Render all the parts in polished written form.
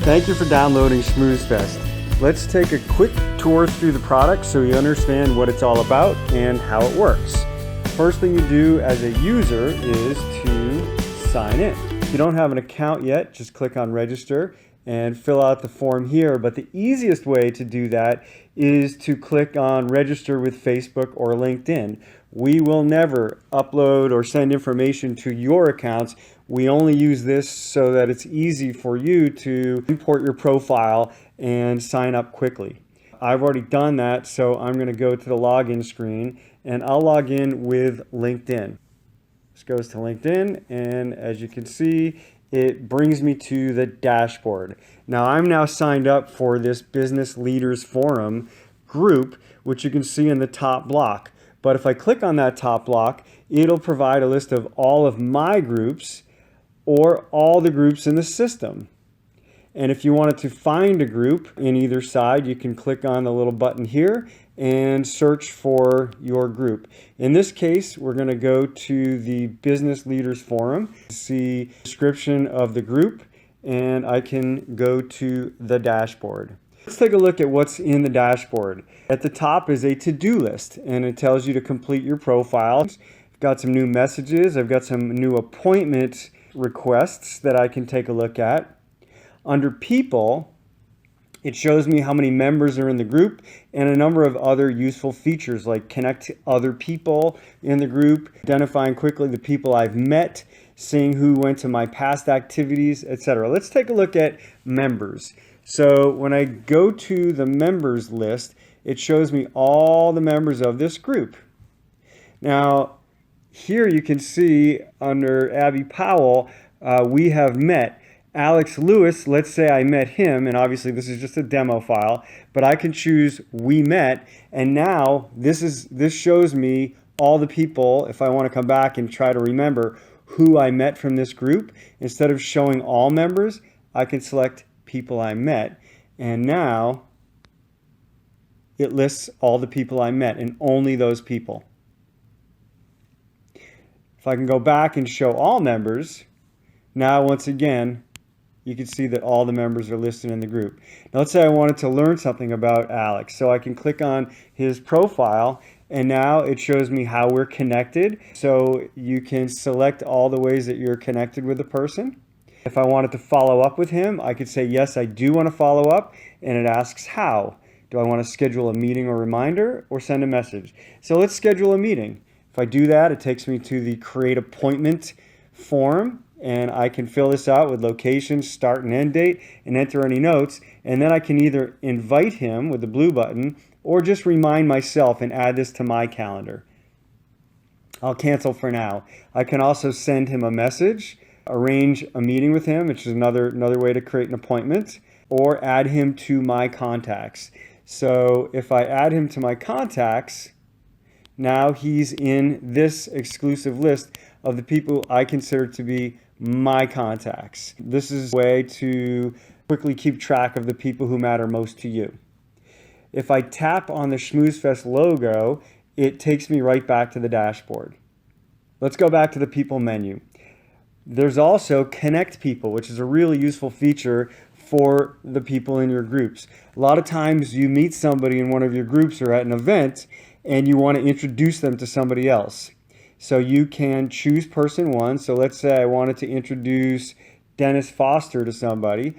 Thank you for downloading SchmoozFest. Let's take a quick tour through the product so you understand what it's all about and how it works. First thing you do as a user is to sign in. If you don't have an account yet, just click on register and fill out the form here. But the easiest way to do that is to click on register with Facebook or LinkedIn. We will never upload or send information to your accounts. We only use this so that it's easy for you to import your profile and sign up quickly. I've already done that, so I'm going to go to the login screen and I'll log in with LinkedIn. This goes to LinkedIn, and as you can see, it brings me to the dashboard. Now I'm now signed up for this Business Leaders Forum group, which you can see in the top block. But if I click on that top block, it'll provide a list of all of my groups or all the groups in the system. And if you wanted to find a group in either side, you can click on the little button here and search for your group. In this case, we're going to go to the Business Leaders Forum, see the description of the group, and I can go to the dashboard. Let's take a look at what's in the dashboard. At the top is a to-do list, and it tells you to complete your profile. I've got some new messages. I've got some new appointment requests that I can take a look at. Under people, it shows me how many members are in the group and a number of other useful features like connect other people in the group, identifying quickly the people I've met, seeing who went to my past activities, etc. Let's take a look at members. So when I go to the members list, it shows me all the members of this group. Now, here you can see under Abby Powell, we have met Alex Lewis. Let's say I met him, and obviously this is just a demo file, but I can choose we met, and now this shows me all the people. If I want to come back and try to remember who I met from this group, instead of showing all members, I can select people I met, and now it lists all the people I met and only those people. If I can go back and show all members, now once again you can see that all the members are listed in the group. Now let's say I wanted to learn something about Alex, so I can click on his profile, and now it shows me how we're connected. So you can select all the ways that you're connected with the person. If I wanted to follow up with him, I could say, yes, I do want to follow up, and it asks how. Do I want to schedule a meeting or reminder or send a message? So let's schedule a meeting. If I do that, it takes me to the Create Appointment form, and I can fill this out with location, start and end date, and enter any notes, and then I can either invite him with the blue button or just remind myself and add this to my calendar. I'll cancel for now. I can also send him a message, arrange a meeting with him, which is another way to create an appointment, or add him to my contacts. So if I add him to my contacts, now he's in this exclusive list of the people I consider to be my contacts. This is a way to quickly keep track of the people who matter most to you. If I tap on the SchmoozFest logo, it takes me right back to the dashboard. Let's go back to the people menu. There's also Connect People, which is a really useful feature for the people in your groups. A lot of times you meet somebody in one of your groups or at an event and you want to introduce them to somebody else. So you can choose person one. So let's say I wanted to introduce Dennis Foster to somebody,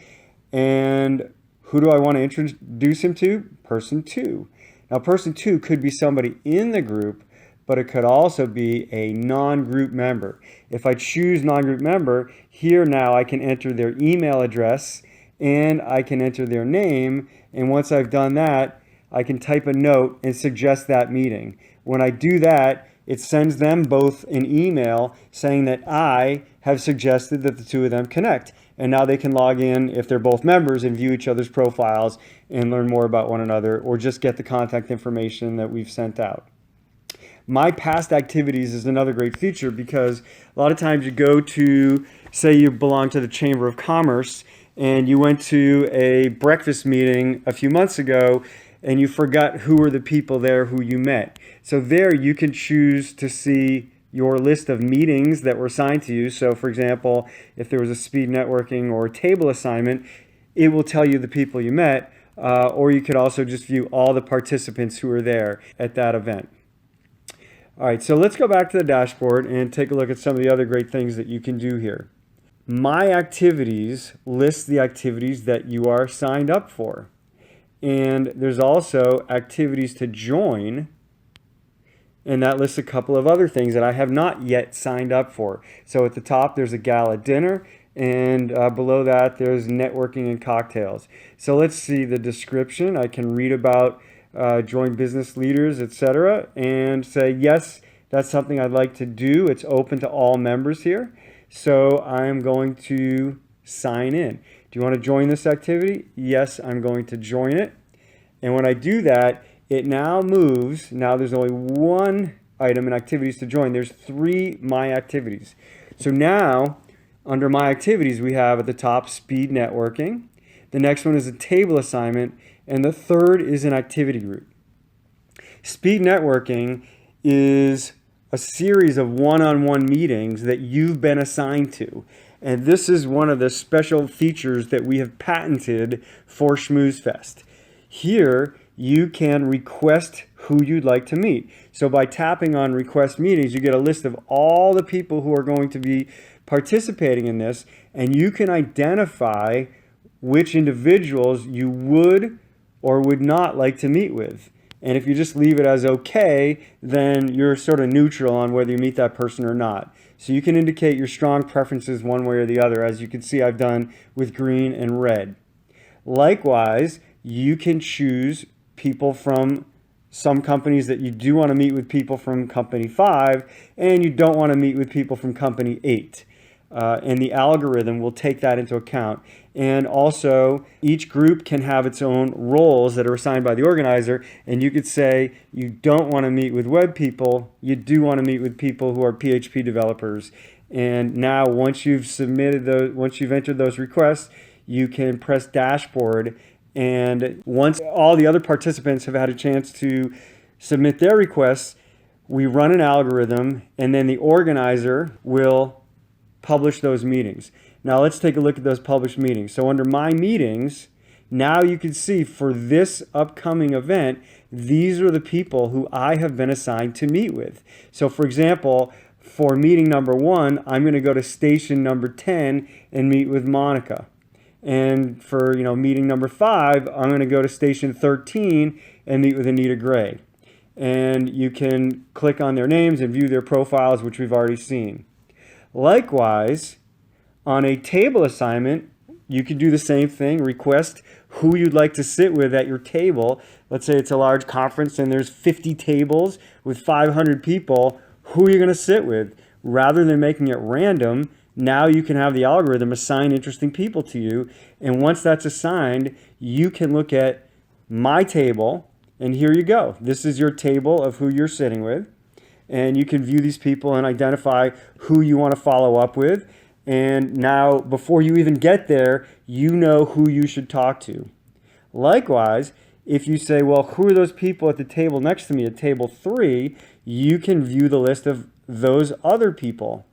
and who do I want to introduce him to? Person two. Now person two could be somebody in the group, but it could also be a non-group member. If I choose non-group member, here now I can enter their email address and I can enter their name, and once I've done that, I can type a note and suggest that meeting. When I do that, it sends them both an email saying that I have suggested that the two of them connect. And now they can log in if they're both members and view each other's profiles and learn more about one another, or just get the contact information that we've sent out. My past activities is another great feature, because a lot of times you go to, say you belong to the Chamber of Commerce and you went to a breakfast meeting a few months ago and you forgot who were the people there who you met. So there you can choose to see your list of meetings that were assigned to you. So for example, if there was a speed networking or a table assignment, it will tell you the people you met, or you could also just view all the participants who are there at that event. All right, so let's go back to the dashboard and take a look at some of the other great things that you can do here. My Activities lists the activities that you are signed up for. And there's also activities to join, and that lists a couple of other things that I have not yet signed up for. So at the top, there's a gala dinner, and below that, there's networking and cocktails. So let's see the description. I can read about join business leaders, etc., and say, yes, that's something I'd like to do. It's open to all members here. So I'm going to sign in. Do you want to join this activity? Yes, I'm going to join it. And when I do that, it now moves. Now there's only one item in activities to join. There's 3 My Activities. So now, under My Activities, we have at the top speed networking. The next one is a table assignment. And the third is an activity group. Speed networking is a series of one-on-one meetings that you've been assigned to. And this is one of the special features that we have patented for Schmoozefest. Here, you can request who you'd like to meet. So by tapping on Request Meetings, you get a list of all the people who are going to be participating in this, and you can identify which individuals you would or would not like to meet with. And if you just leave it as okay, then you're sort of neutral on whether you meet that person or not. So you can indicate your strong preferences one way or the other, as you can see I've done with green and red. Likewise, you can choose people from some companies that you do want to meet with people from company 5, and you don't want to meet with people from company 8. And the algorithm will take that into account. And also, each group can have its own roles that are assigned by the organizer. And you could say you don't want to meet with web people, you do want to meet with people who are PHP developers. And now, once you've entered those requests, you can press dashboard. And once all the other participants have had a chance to submit their requests, we run an algorithm, and then the organizer will publish those meetings. Now let's take a look at those published meetings. So under My Meetings, now you can see for this upcoming event, these are the people who I have been assigned to meet with. So for example, for meeting number 1, I'm going to go to station number 10 and meet with Monica. And for meeting number 5, I'm going to go to station 13 and meet with Anita Gray. And you can click on their names and view their profiles, which we've already seen. Likewise, on a table assignment, you can do the same thing. Request who you'd like to sit with at your table. Let's say it's a large conference and there's 50 tables with 500 people. Who are you going to sit with? Rather than making it random, now you can have the algorithm assign interesting people to you. And once that's assigned, you can look at My Table, and here you go. This is your table of who you're sitting with. And you can view these people and identify who you want to follow up with. And now, before you even get there, you know who you should talk to. Likewise, if you say, well, who are those people at the table next to me at table 3, you can view the list of those other people.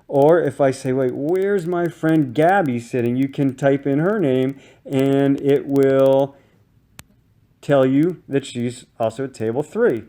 Or if I say, wait, where's my friend Gabby sitting? You can type in her name and it will tell you that she's also at table 3.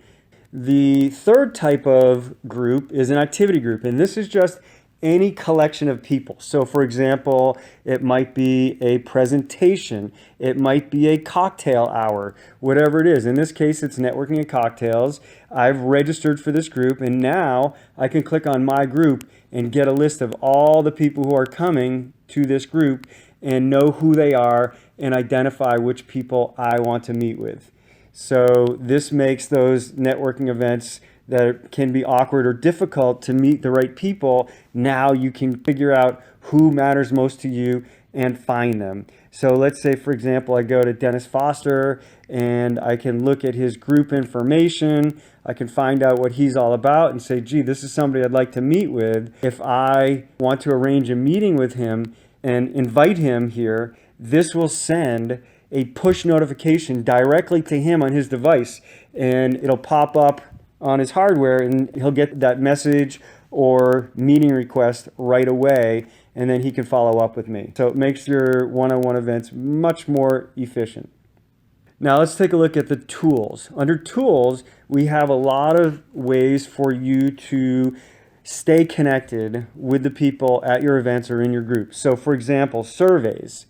The third type of group is an activity group, and this is just any collection of people. So for example, it might be a presentation, it might be a cocktail hour, whatever it is. In this case, it's networking and cocktails. I've registered for this group, and now I can click on My Group and get a list of all the people who are coming to this group and know who they are and identify which people I want to meet with. So this makes those networking events that can be awkward or difficult to meet the right people. Now you can figure out who matters most to you and find them. So let's say, for example, I go to Dennis Foster and I can look at his group information. I can find out what he's all about and say, gee, this is somebody I'd like to meet with. If I want to arrange a meeting with him and invite him here, this will send a push notification directly to him on his device, and it'll pop up on his hardware, and he'll get that message or meeting request right away, and then he can follow up with me. So it makes your one-on-one events much more efficient. Now let's take a look at the tools. Under tools, we have a lot of ways for you to stay connected with the people at your events or in your group. So for example, surveys.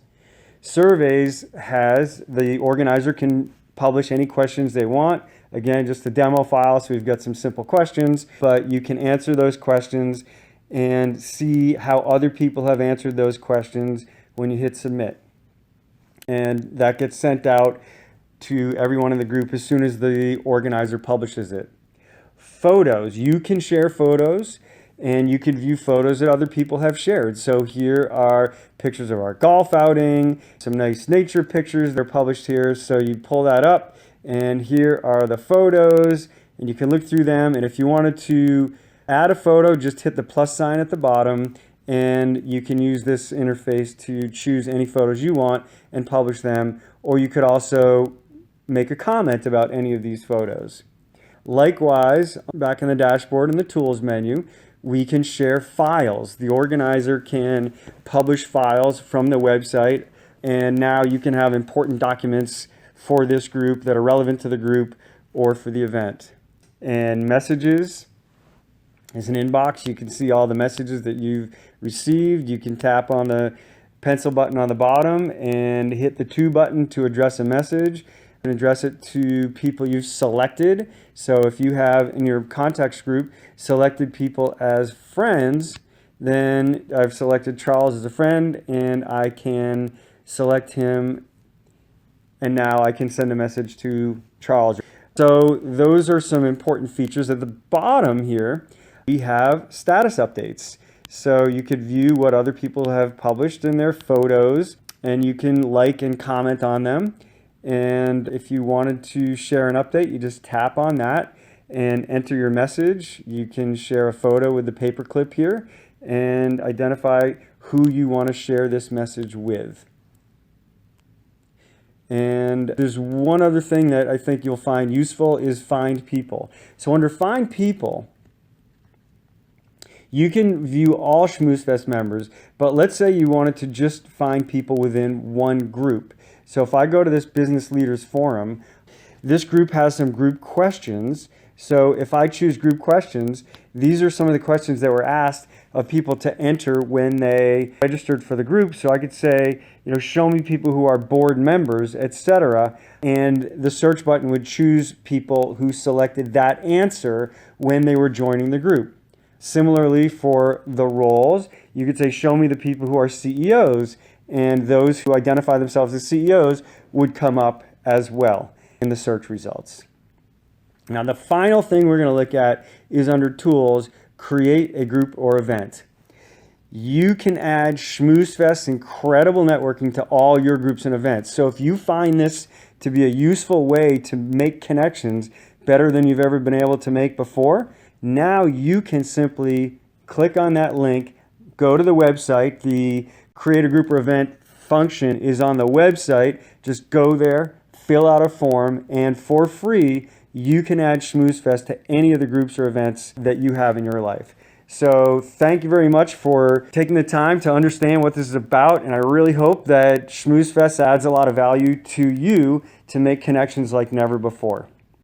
Surveys has the organizer can publish any questions they want. Again, just a demo file, so we've got some simple questions, but you can answer those questions and see how other people have answered those questions when you hit submit. And that gets sent out to everyone in the group as soon as the organizer publishes it. Photos. You can share photos, and you can view photos that other people have shared. So here are pictures of our golf outing, some nice nature pictures. They're published here. So you pull that up, and here are the photos, and you can look through them. And if you wanted to add a photo, just hit the plus sign at the bottom, and you can use this interface to choose any photos you want and publish them. Or you could also make a comment about any of these photos. Likewise, back in the dashboard in the tools menu, we can share files. The organizer can publish files from the website, and now you can have important documents for this group that are relevant to the group or for the event. And messages is an inbox. You can see all the messages that you've received. You can tap on the pencil button on the bottom and hit the to button to address a message and address it to people you've selected. So if you have in your contacts group selected people as friends, then I've selected Charles as a friend, and I can select him, and now I can send a message to Charles. So those are some important features. At the bottom here, we have status updates. So you could view what other people have published in their photos, and you can like and comment on them. And if you wanted to share an update, you just tap on that and enter your message. You can share a photo with the paperclip here and identify who you want to share this message with. And there's one other thing that I think you'll find useful is Find People. So under Find People, you can view all Schmoozefest members, but let's say you wanted to just find people within one group. So if I go to this Business Leaders Forum, this group has some group questions. So if I choose group questions, these are some of the questions that were asked of people to enter when they registered for the group. So I could say, show me people who are board members, etc. And the search button would choose people who selected that answer when they were joining the group. Similarly, for the roles, you could say, show me the people who are CEOs, and those who identify themselves as CEOs would come up as well in the search results. Now, the final thing we're going to look at is under Tools, Create a Group or Event. You can add Schmoozefest's incredible networking to all your groups and events. So if you find this to be a useful way to make connections better than you've ever been able to make before, now you can simply click on that link, go to the website. The Create a Group or Event function is on the website. Just go there, fill out a form, and for free, you can add Schmoozefest to any of the groups or events that you have in your life. So thank you very much for taking the time to understand what this is about, and I really hope that Schmoozefest adds a lot of value to you to make connections like never before.